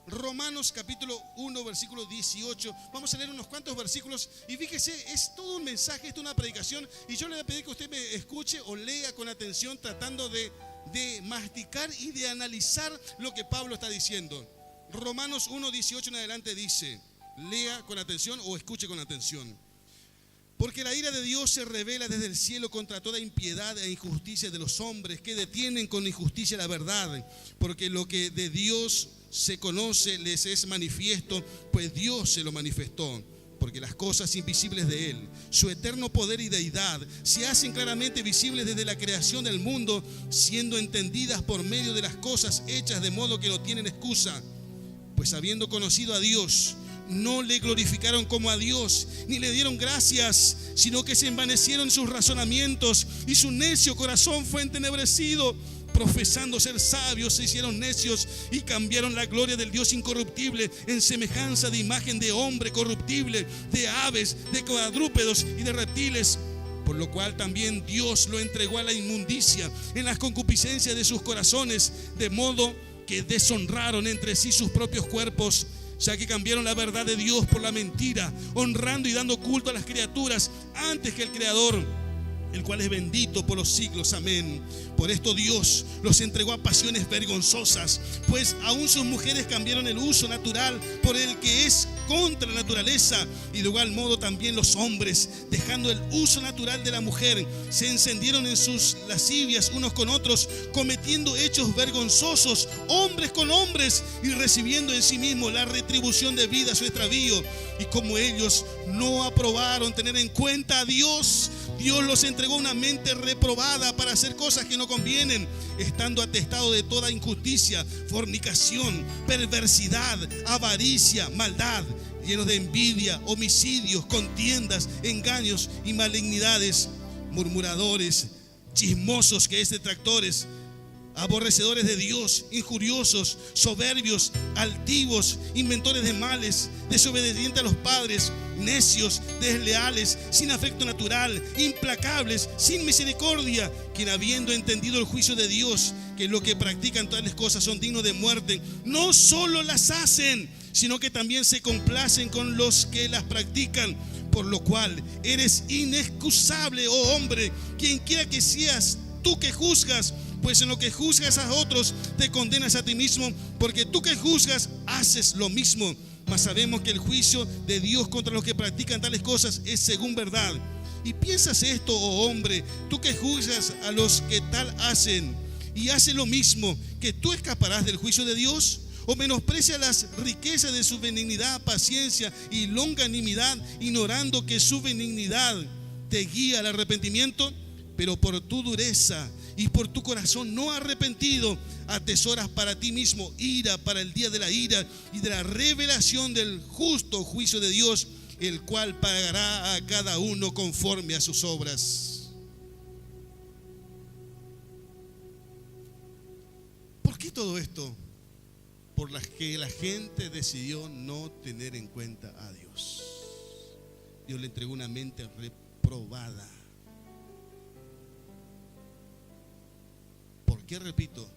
Romanos capítulo 1, versículo 18. Vamos a leer unos cuantos versículos y fíjese, es todo un mensaje, es toda una predicación. Y yo le voy a pedir que usted me escuche o lea con atención, tratando de de masticar y de analizar lo que Pablo está diciendo. Romanos 1:18 en adelante dice, lea con atención o escuche con atención. Porque la ira de Dios se revela desde el cielo contra toda impiedad e injusticia de los hombres que detienen con injusticia la verdad. Porque lo que de Dios se conoce les es manifiesto, pues Dios se lo manifestó. Porque las cosas invisibles de Él, su eterno poder y deidad, se hacen claramente visibles desde la creación del mundo, siendo entendidas por medio de las cosas hechas, de modo que no tienen excusa. Pues habiendo conocido a Dios, no le glorificaron como a Dios, ni le dieron gracias, sino que se envanecieron sus razonamientos, y su necio corazón fue entenebrecido. Profesando ser sabios, se hicieron necios y cambiaron la gloria del Dios incorruptible en semejanza de imagen de hombre corruptible, de aves, de cuadrúpedos y de reptiles. Por lo cual también Dios lo entregó a la inmundicia en las concupiscencias de sus corazones, de modo que deshonraron entre sí sus propios cuerpos, ya que cambiaron la verdad de Dios por la mentira, honrando y dando culto a las criaturas antes que al Creador, el cual es bendito por los siglos. Amén. Por esto Dios los entregó a pasiones vergonzosas, pues aún sus mujeres cambiaron el uso natural por el que es contra la naturaleza. Y de igual modo también los hombres, dejando el uso natural de la mujer, se encendieron en sus lascivias unos con otros, cometiendo hechos vergonzosos, hombres con hombres, y recibiendo en sí mismos la retribución debida a su extravío. Y como ellos no aprobaron tener en cuenta a Dios, Dios los entregó una mente reprobada para hacer cosas que no convienen, estando atestados de toda injusticia, fornicación, perversidad, avaricia, maldad, llenos de envidia, homicidios, contiendas, engaños y malignidades, murmuradores, chismosos, que es detractores, aborrecedores de Dios, injuriosos, soberbios, altivos, inventores de males, desobedientes a los padres, necios, desleales, sin afecto natural, implacables, sin misericordia, quien habiendo entendido el juicio de Dios, que lo que practican tales cosas son dignos de muerte, no solo las hacen, sino que también se complacen con los que las practican. Por lo cual eres inexcusable, oh hombre, quien quiera que seas tú que juzgas, pues en lo que juzgas a otros te condenas a ti mismo, porque tú que juzgas haces lo mismo. Mas sabemos que el juicio de Dios contra los que practican tales cosas es según verdad. Y piensas esto, oh hombre, tú que juzgas a los que tal hacen y haces lo mismo, que tú escaparás del juicio de Dios. ¿O menosprecia las riquezas de su benignidad, paciencia y longanimidad, ignorando que su benignidad te guía al arrepentimiento? Pero por tu dureza y por tu corazón no arrepentido, atesoras para ti mismo ira para el día de la ira y de la revelación del justo juicio de Dios, el cual pagará a cada uno conforme a sus obras. ¿Por qué todo esto? Por las que la gente decidió no tener en cuenta a Dios. Dios le entregó una mente reprobada. ¿Por qué repito?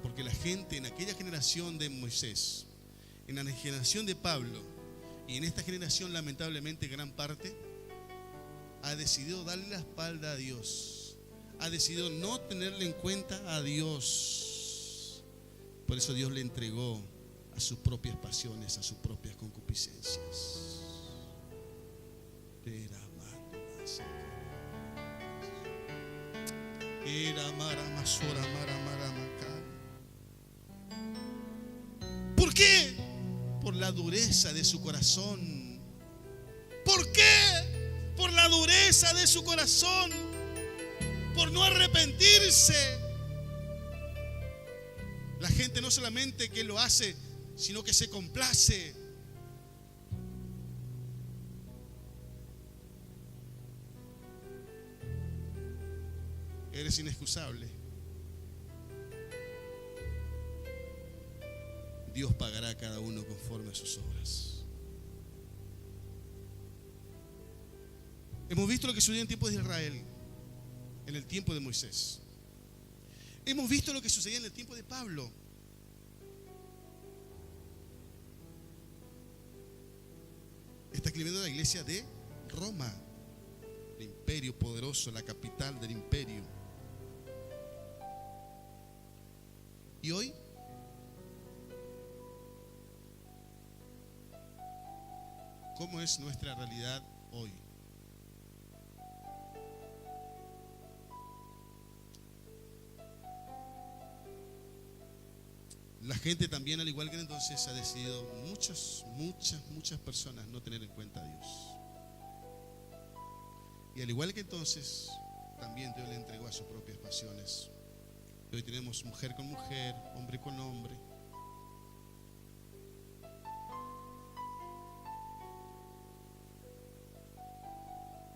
Porque la gente en aquella generación de Moisés, en la generación de Pablo y en esta generación lamentablemente gran parte, ha decidido darle la espalda a Dios, ha decidido no tenerle en cuenta a Dios. Por eso Dios le entregó a sus propias pasiones, a sus propias concupiscencias. ¿Por qué? Por la dureza de su corazón. ¿Por qué? Por la dureza de su corazón. Por no arrepentirse. La gente no solamente que lo hace, sino que se complace. Eres inexcusable. Dios pagará a cada uno conforme a sus obras. Hemos visto lo que sucedió en tiempos de Israel, en el tiempo de Moisés. Hemos visto lo que sucedía en el tiempo de Pablo. Está escribiendo la iglesia de Roma, el imperio poderoso, la capital del imperio. ¿Y hoy? ¿Cómo es nuestra realidad hoy? La gente también, al igual que entonces, ha decidido muchas personas no tener en cuenta a Dios. Y al igual que entonces, también Dios le entregó a sus propias pasiones. Y hoy tenemos mujer con mujer, hombre con hombre.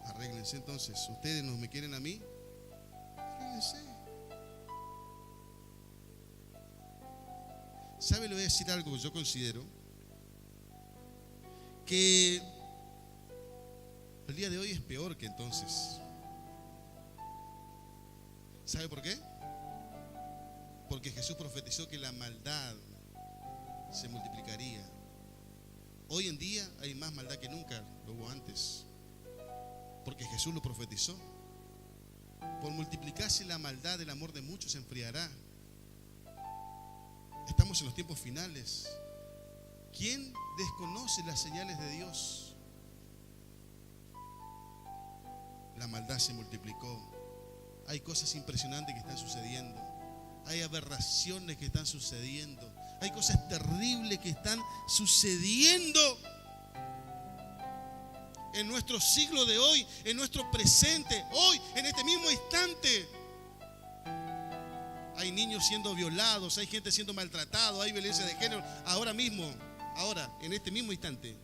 Arréglense entonces. Ustedes no me quieren a mí, arréglense. ¿Sabe? Le voy a decir algo que yo considero que el día de hoy es peor que entonces. ¿Sabe por qué? Porque Jesús profetizó que la maldad se multiplicaría. Hoy en día hay más maldad que nunca lo hubo antes, porque Jesús lo profetizó. Por multiplicarse la maldad, el amor de muchos se enfriará. Estamos en los tiempos finales. ¿Quién desconoce las señales de Dios? La maldad se multiplicó. Hay cosas impresionantes que están sucediendo. Hay aberraciones que están sucediendo. Hay cosas terribles que están sucediendo en nuestro siglo de hoy, en nuestro presente, hoy, en este mismo instante. Hay niños siendo violados, hay gente siendo maltratada, hay violencia de género, ahora mismo, en este mismo instante.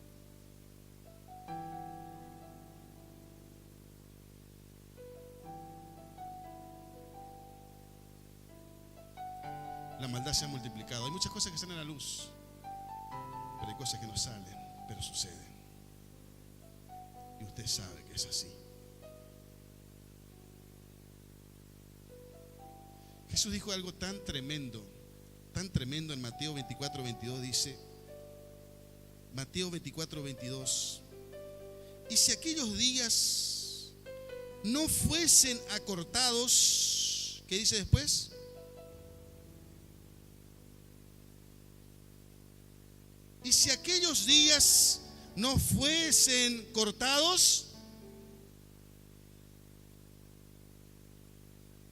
La maldad se ha multiplicado. Hay muchas cosas que salen a la luz, pero hay cosas que no salen, pero suceden. Y usted sabe que es así. Jesús dijo algo tan tremendo en Mateo 24:22. Dice, Mateo 24:22: y si aquellos días no fuesen acortados, ¿qué dice después? Y si aquellos días no fuesen cortados,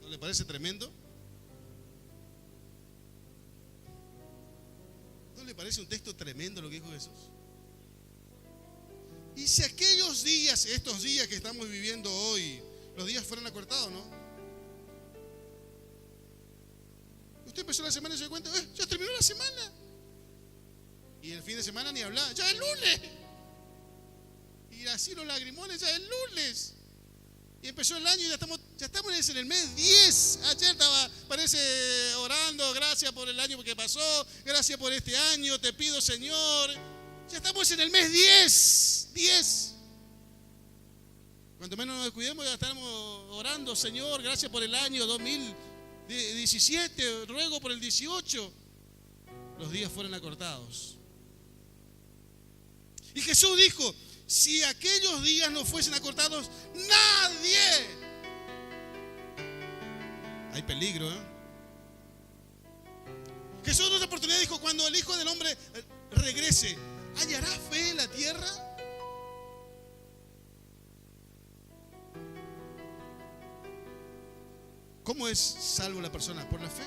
¿no le parece tremendo? ¿No le parece un texto tremendo lo que dijo Jesús? Y si aquellos días, estos días que estamos viviendo hoy, los días fueran acortados, ¿no? Usted empezó la semana y se dio cuenta, ya terminó la semana. Y el fin de semana ni hablar, ya es lunes. Y así los lagrimones, ya es lunes. Y empezó el año y ya estamos en el mes 10. Ayer estaba, parece, orando, gracias por el año que pasó, gracias por este año, te pido, Señor. Ya estamos en el mes 10. Cuanto menos nos descuidemos, ya estamos orando, Señor, gracias por el año 2017, ruego por el 18. Los días fueron acortados. Y Jesús dijo, si aquellos días no fuesen acortados, nadie. Hay peligro, ¿eh? Jesús en otra oportunidad dijo, cuando el Hijo del Hombre regrese, ¿hallará fe en la tierra? ¿Cómo es salvo la persona? Por la fe.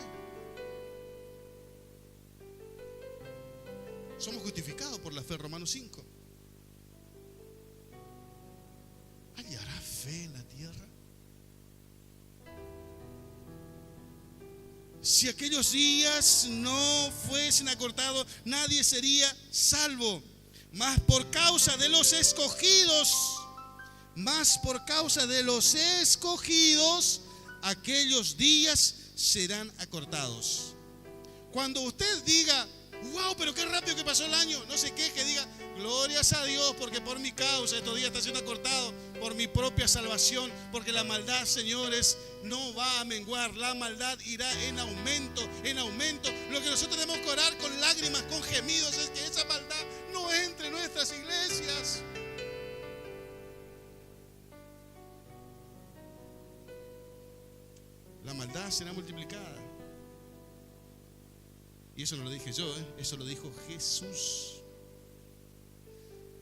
Somos justificados por la fe, Romanos 5. ¿Hallará fe en la tierra? Si aquellos días no fuesen acortados, nadie sería salvo. Mas por causa de los escogidos, aquellos días serán acortados. Cuando usted diga, wow, pero qué rápido que pasó el año, no se queje, diga, glorias a Dios, porque por mi causa estos días están siendo acortados, por mi propia salvación, porque la maldad, señores, no va a menguar, la maldad irá en aumento. Lo que nosotros tenemos que orar con lágrimas, con gemidos, es que esa maldad no entre en nuestras iglesias. La maldad será multiplicada. Y eso no lo dije yo, eso lo dijo Jesús.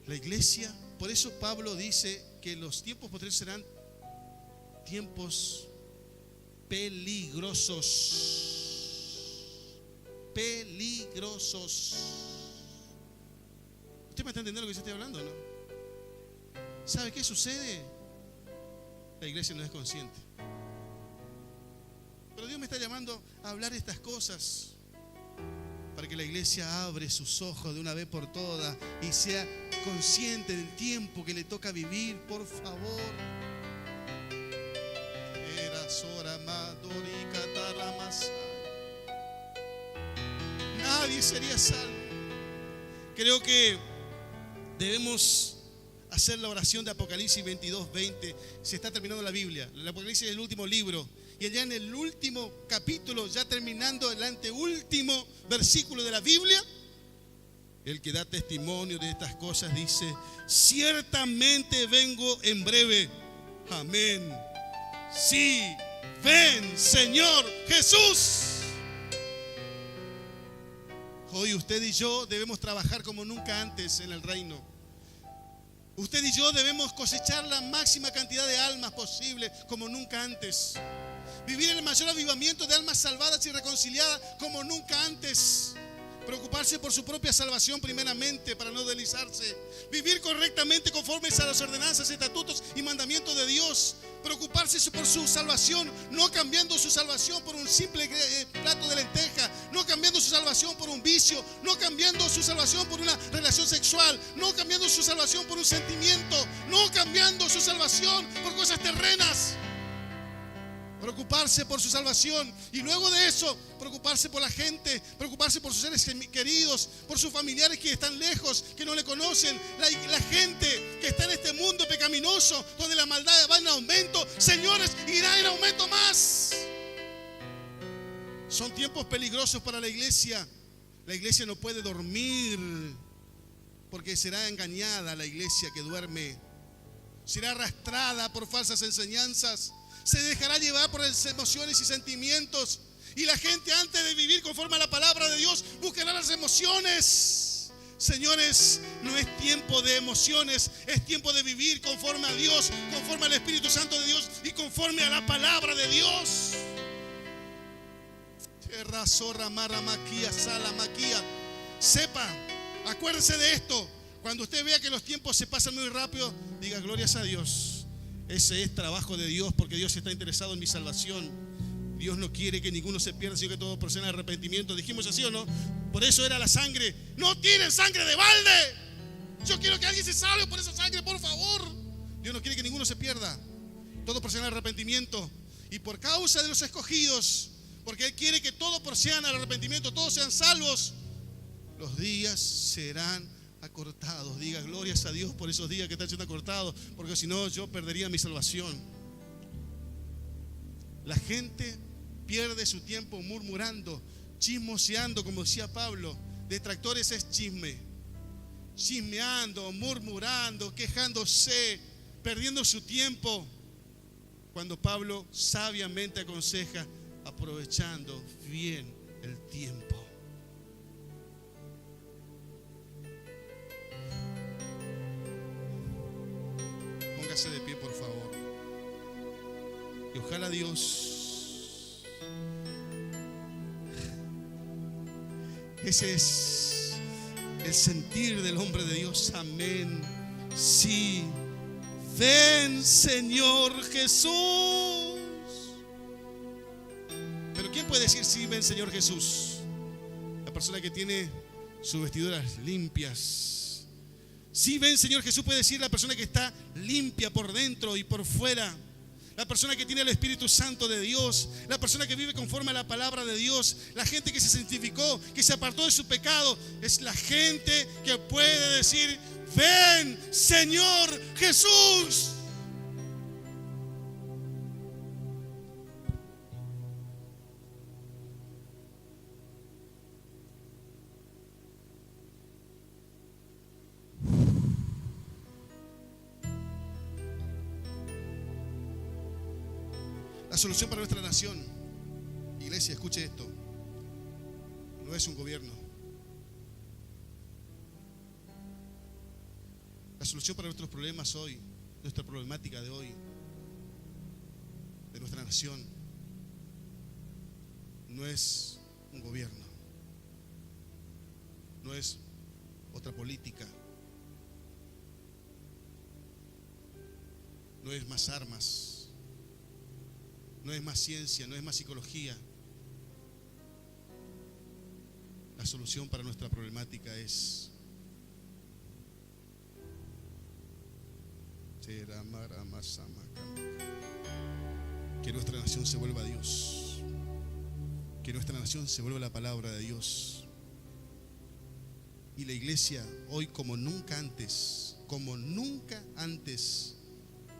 La iglesia, por eso Pablo dice que los tiempos posteriores serán tiempos peligrosos. Peligrosos. ¿Usted me está entendiendo lo que yo estoy hablando, no? ¿Sabe qué sucede? La iglesia no es consciente. Pero Dios me está llamando a hablar estas cosas para que la iglesia abre sus ojos de una vez por todas y sea consciente del tiempo que le toca vivir, por favor. Nadie sería salvo. Creo que debemos hacer la oración de Apocalipsis 22:20. Se está terminando la Biblia. El Apocalipsis es el último libro. Y allá en el último capítulo, ya terminando el anteúltimo versículo de la Biblia, el que da testimonio de estas cosas dice: ciertamente vengo en breve. Amén. Sí, ven, Señor Jesús. Hoy usted y yo debemos trabajar como nunca antes en el reino. Usted y yo debemos cosechar la máxima cantidad de almas posible como nunca antes. Vivir en el mayor avivamiento de almas salvadas y reconciliadas como nunca antes. Preocuparse por su propia salvación primeramente para no deslizarse. Vivir correctamente conforme a las ordenanzas, estatutos y mandamientos de Dios. Preocuparse por su salvación, no cambiando su salvación por un simple plato de lenteja, no cambiando su salvación por un vicio, no cambiando su salvación por una relación sexual, no cambiando su salvación por un sentimiento, no cambiando su salvación por cosas terrenas. Preocuparse por su salvación y luego de eso preocuparse por la gente, preocuparse por sus seres queridos, por sus familiares que están lejos, que no le conocen, la gente que está en este mundo pecaminoso donde la maldad va en aumento. Señores, irá en aumento más. Son tiempos peligrosos para la iglesia. La iglesia no puede dormir porque será engañada la iglesia que duerme. Será arrastrada por falsas enseñanzas. Se dejará llevar por las emociones y sentimientos. Y la gente, antes de vivir conforme a la palabra de Dios, buscará las emociones. Señores, no es tiempo de emociones, es tiempo de vivir conforme a Dios, conforme al Espíritu Santo de Dios y conforme a la palabra de Dios. Sepa, acuérdese de esto. Cuando usted vea que los tiempos se pasan muy rápido, diga: glorias a Dios. Ese es trabajo de Dios, porque Dios está interesado en mi salvación. Dios no quiere que ninguno se pierda, sino que todos procedan al arrepentimiento. Dijimos así o no. Por eso era la sangre. No tiren sangre de balde. Yo quiero que alguien se salve por esa sangre, por favor. Dios no quiere que ninguno se pierda. Todos procedan al arrepentimiento. Y por causa de los escogidos, porque Él quiere que todos procedan al arrepentimiento, todos sean salvos, los días serán acortados. Diga: glorias a Dios por esos días que están siendo acortados, porque si no yo perdería mi salvación. La gente pierde su tiempo murmurando, chismoseando, como decía Pablo. Detractores es chisme, chismeando, murmurando, quejándose, perdiendo su tiempo, cuando Pablo sabiamente aconseja: aprovechando bien el tiempo. Póngase de pie, por favor. Y ojalá Dios, ese es el sentir del hombre de Dios. Amén. Sí, ven, Señor Jesús. Pero ¿quién puede decir sí, ven, Señor Jesús? La persona que tiene sus vestiduras limpias. Sí, ven, Señor Jesús, puede decir la persona que está limpia por dentro y por fuera. La persona que tiene el Espíritu Santo de Dios. La persona que vive conforme a la palabra de Dios. La gente que se santificó, que se apartó de su pecado. Es la gente que puede decir: ven, Señor Jesús. La solución para nuestra nación, iglesia, escuche esto, no es un gobierno. La solución para nuestros problemas hoy, nuestra problemática de hoy, de nuestra nación, no es un gobierno, no es otra política, no es más armas, no es más ciencia, no es más psicología. La solución para nuestra problemática es que nuestra nación se vuelva a Dios, que nuestra nación se vuelva a la palabra de Dios. Y la iglesia hoy como nunca antes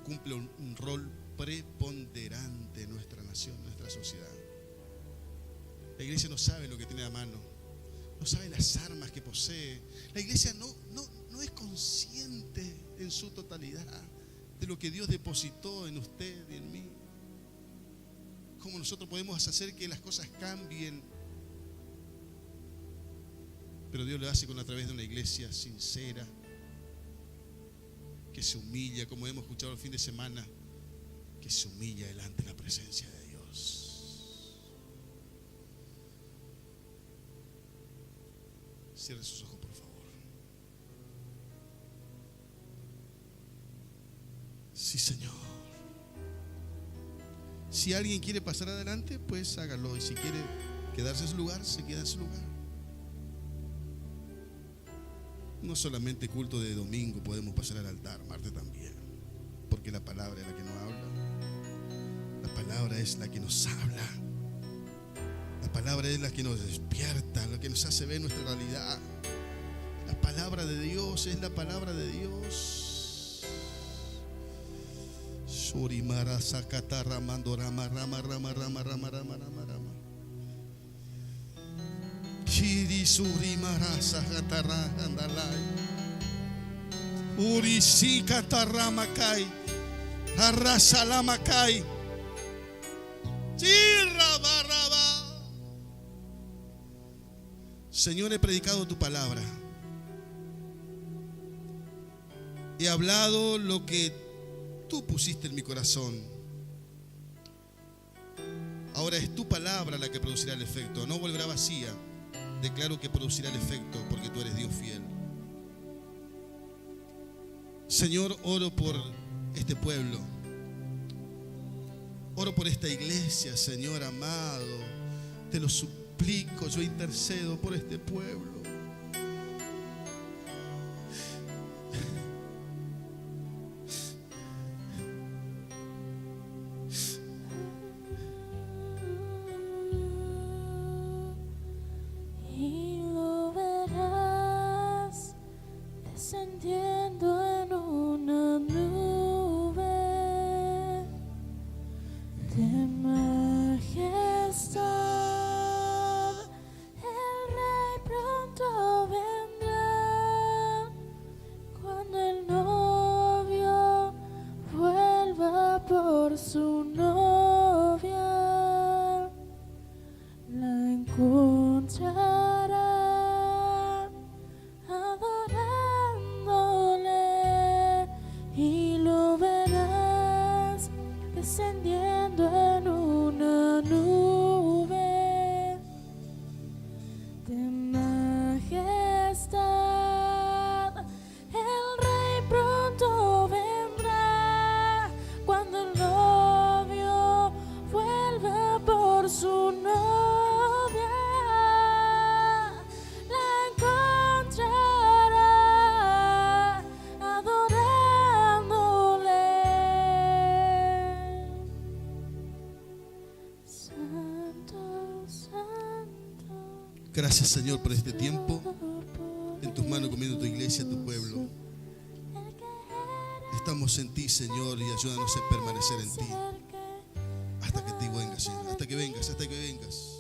cumple un rol preponderante en nuestra nación, en nuestra sociedad. La iglesia no sabe lo que tiene a mano, no sabe las armas que posee. La iglesia no es consciente en su totalidad de lo que Dios depositó en usted y en mí. ¿Cómo nosotros podemos hacer que las cosas cambien? Pero Dios lo hace a través de una iglesia sincera, que se humilla, como hemos escuchado el fin de semana, que se humilla delante de la presencia de Dios. Cierre sus ojos, por favor. Sí, Señor. Si alguien quiere pasar adelante, pues hágalo. Y si quiere quedarse en su lugar, se queda en su lugar. No solamente culto de domingo podemos pasar al altar, martes también. Porque la palabra es la que nos habla. La palabra es la que nos habla. La palabra es la que nos despierta, la que nos hace ver nuestra realidad. La palabra de Dios es la palabra de Dios. Surimara sakatara mandorama rama rama rama rama rama rama rama. Chiri surimara sakatara andalai. Urisi kataramakai. Arrasalamakai. Chirrabaraba. Señor, he predicado tu palabra. He hablado lo que tú pusiste en mi corazón. Ahora es tu palabra la que producirá el efecto. No volverá vacía. Declaro que producirá el efecto porque tú eres Dios fiel. Señor, oro por este pueblo. Oro por esta iglesia, Señor amado. Te lo suplico, yo intercedo por este pueblo. Gracias, Señor, por este tiempo en tus manos, comiendo tu iglesia, tu pueblo. Estamos en ti, Señor, y ayúdanos a permanecer en ti hasta que te vengas, Señor, hasta que vengas.